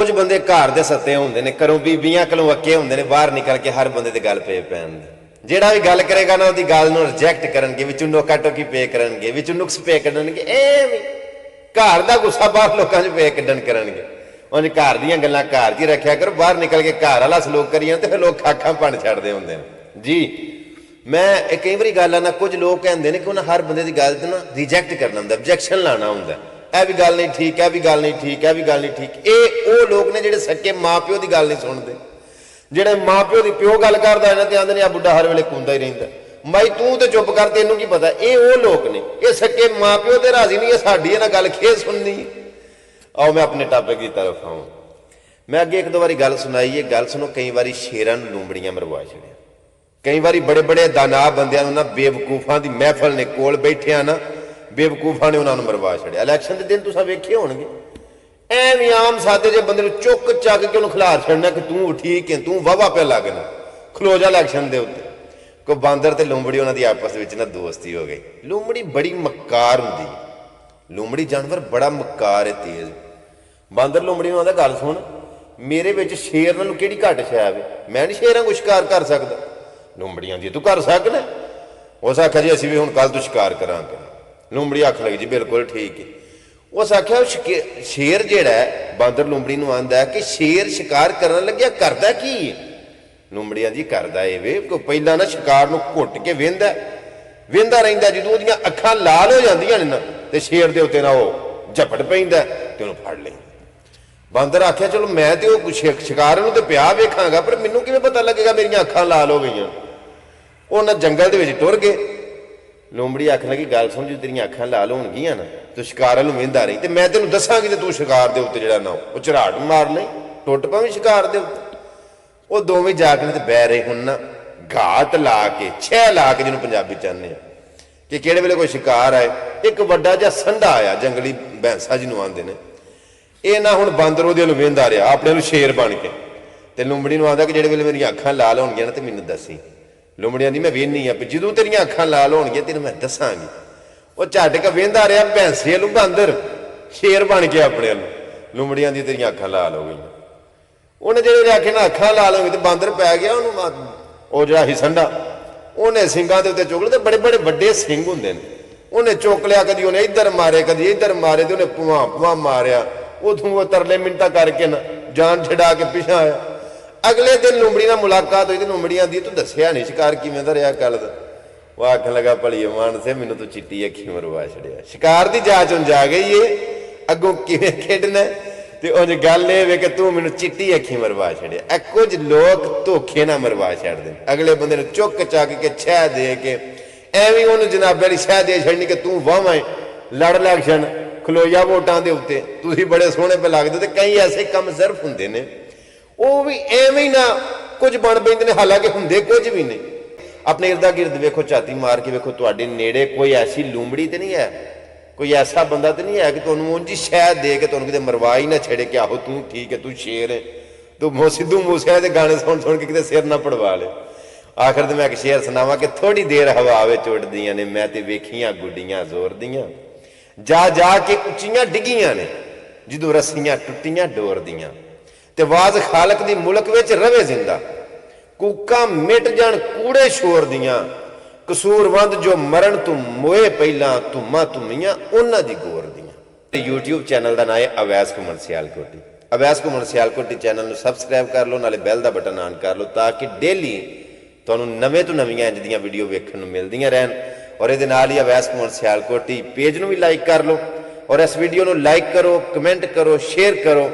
कुछ बंदे घर दे सत्ते होंदे ने, घरों बीबियां कोलों अक्के होंदे ने, बाहर निकल के हर बंदे ते गल पे पैन। ਜਿਹੜਾ भी गल करेगा ना ਉਹਦੀ ਗੱਲ ਨੂੰ ਰਿਜੈਕਟ ਕਰਨਗੇ, ਵਿੱਚੋਂ ਨੋਕਾ ਟੋਕੀ पे ਕਰਨਗੇ, ਵਿੱਚੋਂ ਨੁਕਸ पे ਕੱਢਣਗੇ। ਐਵੇਂ घर ਦਾ ਗੁੱਸਾ ਬਾਹਰ ਲੋਕਾਂ 'ਚ पे ਕੱਢਣ ਕਰਨਗੇ। ਉਂਝ घर ਦੀਆਂ ਗੱਲਾਂ घर 'ਚ ਹੀ ਰੱਖਿਆ ਕਰੋ, ਬਾਹਰ ਨਿਕਲ ਕੇ घर ਵਾਲਾ ਸਲੂਕ ਕਰੀਏ ਤੇ ਫਿਰ ਲੋਕ ਖਾਖਾਂ ਭੰਨ ਛੱਡਦੇ ਹੁੰਦੇ ਨੇ ਜੀ। मैं कई बारी गल आना, कुछ लोग कहते हैं कि उन्हें हर बंदे की गल ना रिजैक्ट करना होंगे, ऑब्जैक्शन लाना होंगे, यह भी गल नहीं ठीक, यह भी गल नहीं ठीक, यह भी गल नहीं ठीक। ये वो लोग ने जिहड़े सच्चे माँ प्यो की गल नहीं सुनते, जिहड़े माँ प्यो की प्यो गल करता है ना तो आंदे ने आ बुढ़ा हर वेले कूंदा ही रहिंदा, माई तू तो चुप कर, तेनू की पता। ये वो लोग ने, ये सच्चे माँ प्यो तो राजी नहीं है साडी इन्हां गल खेद सुननी। आओ मैं अपने टॉपिक की तरफ आऊँ। मैं अगे एक दो बारी गल सुनाई है, गल सुनो। कई बारी शेरां नूं लूंबड़ियां मरवा छड़िया, कई बारी बड़े बड़े दानाब बंदियां ना बेवकूफां दी महफल ने कोल बैठे ना बेवकूफां ने उन्होंने मरवा छड़िया। इलैक्शन के दिन तुसीं वेखे होणगे, एवं आम सादे जे बंदे चुक चक के उन्होंने खिलार छड़ना कि तू ठीक है, तू वाहवा पे लगना, खलो जा इलैक्शन के उत्ते। कोई बांदर ते लूंबड़ी उन्होंने आपस में ना दोस्ती हो गई। लूंबड़ी बड़ी मक्कार हुंदी, लूंबड़ी जानवर बड़ा मक्कार है, तेज। बांदर लूंबड़ी नूं आंदा गल सुन, मेरे विच शेर नालों किहड़ी घट शै वे, मैं नहीं शेरां को शिकार कर सकदा। लूंबड़ियां जी तू कर सकना। उस आख्या जी असीं भी हुण कल तू शिकार करांगे। लूंबड़ी आख लगी जी बिल्कुल ठीक है। उस आख्या शेर जिहड़ा है, बांदर लूंबड़ी नूं आंदा है कि शेर शिकार करन लग्या करदा की है? लूंबड़ियां जी करदा ए वे कि पहिलां ना शिकार नूं घुट के वेंदा रहिंदा, जदों ओहदियां अखां लाल हो जांदियां ने ना ते शेर दे उत्ते ना ओह झपट पैंदा ते ओहनूं फड़ लैंदा। बांदर आख्या चलो मैं तो शिकार नूं ते पिया वेखांगा, पर मैनूं किवें पता लगेगा मेरियां अखां लाल हो गईयां। उन्हें जंगल दे विच टुर गए। लूंबड़ी आखन लगी गल सुन, जो तेरियां अखां लाल होणगियां ना तू शिकार नूं वेंदा रही ते मैं तैनूं दस्सांगी ते तू शिकार दे उत्ते जिहड़ा ना ओह झराट मार लई, टुट पवीं शिकार दे उत्ते। वो दोवें जाके ते बह रहे हुण ना घात ला के, छह ला के, जिन्होंने पंजाबी चाहते हैं कि किहड़े वेले कोई शिकार आए। एक वड्डा जिहा संढा आया, जंगली भैंसा जिन्हों आंदे ने। ये ना हुण बांदर उहदे वल्ल वेंदा रहा अपने नूं शेर बन के, ते लूंबड़ी नूं आंदा कि जिहड़े वेले मेरियां अखां लाल होणगियां ना ते मैनूं दस्सी। लूंबड़ी आंदी मैं वेहनी आ, जदों तेरियां अखां लाल होणगियां तैनूं मैं दस्सांगी। वो झट के वेंदा रहा भैंसे वल्लों बांदर शेर बन के अपने वल्लों। लूंबड़ी आंदी तेरियां अखां लाल हो गईयां। उन्हें जिहड़े आखे ना अखां लाल हो गई ते बांदर पै गया उहनूं, ओह जिहड़ा ही संढा उन्हें सिंगां दे उत्ते चुक लए, ते बड़े बड़े वड्डे सिंग हुंदे ने। उन्हें चुक लिया, कदी उन्हें इधर मारे कदी इधर मारे, ते उन्हें भुआं भुआं मारिया। उथों वो तरले मिनटा करके ना जान छड़ा के पिछा आया। अगले दिन लूंबड़ी नाल मुलाकात हुई, लूंबड़ी आंदी तू दस्सिया नहीं शिकार किवें दा रहा कल दा। वो आखन लगा भली मानसे मैनूं तू चिट्टी अखी मरवा छड़िया। शिकार दी जांच हुण जा गई है, अगों किवें खेडना ते उंज गल ये वे कि तू मैनूं चिट्टी अखी मरवा छड़िया। कुछ लोग धोखे ना मरवा छड्डदे, अगले बंदे नूं चुक चक के छह दे के एवें उहनूं जनाबे दी छह दे छड़नी कि तू वाहवां लड़ लग छन खलोया वोटां दे उत्ते, तुसीं बड़े सोहणे पे लगदे। ते कई ऐसे कम सिर्फ हुंदे ने वो भी एवें ही ना कुछ बन पैंदे ने, हालांकि हुंदे कुछ भी नहीं। अपने इर्दा गिर्द वेखो, झाती मार के वेखो, तुहाडे नेड़े कोई ऐसी लूंबड़ी तो नहीं है, कोई ऐसा बंदा तो नहीं है कि तुहानूं उंज शह दे के तुहानूं किते मरवा ही ना छड़े कि आहो तू ठीक है, तू शेर है, तू सिद्धू मूसे के गाने सुन सुन के किते सिर ना पड़वा ले। आखिर तो मैं एक शेर सुनावां कि थोड़ी देर हवा विच उड़दियां ने, मैं ते वेखियां गुड्डियां जोर दियां, जा जा के उच्चियां डिगियां ने, जदों रस्सियां टुट्टियां डोर दियां, ते वाज खालक दी मुल्क विच रवे जिंदा, कूकां मिट जाण कूड़े शोर दियां, कसूरवंद जो मरण तू मोए पहलां, धुम्मा धुम्मियां उन्हां दी गोर दियां। यूट्यूब चैनल का नाम है अवैस घुमन सियालकोटी। अवैस घुमन सियालकोटी चैनल नूं सबसक्राइब कर लो, नाले बैल का बटन ऑन कर लो, ताकि डेली तुहानूं नਵੇਂ ਤੋਂ नवीं इंज दीयां वीडियो वेखण नूं मिलदियां रहन। और ये नाल ही अवैस घुमन सियालकोटी पेज नूं भी लाइक कर लो, और इस वीडियो नूं लाइक करो, कमेंट करो, शेयर करो।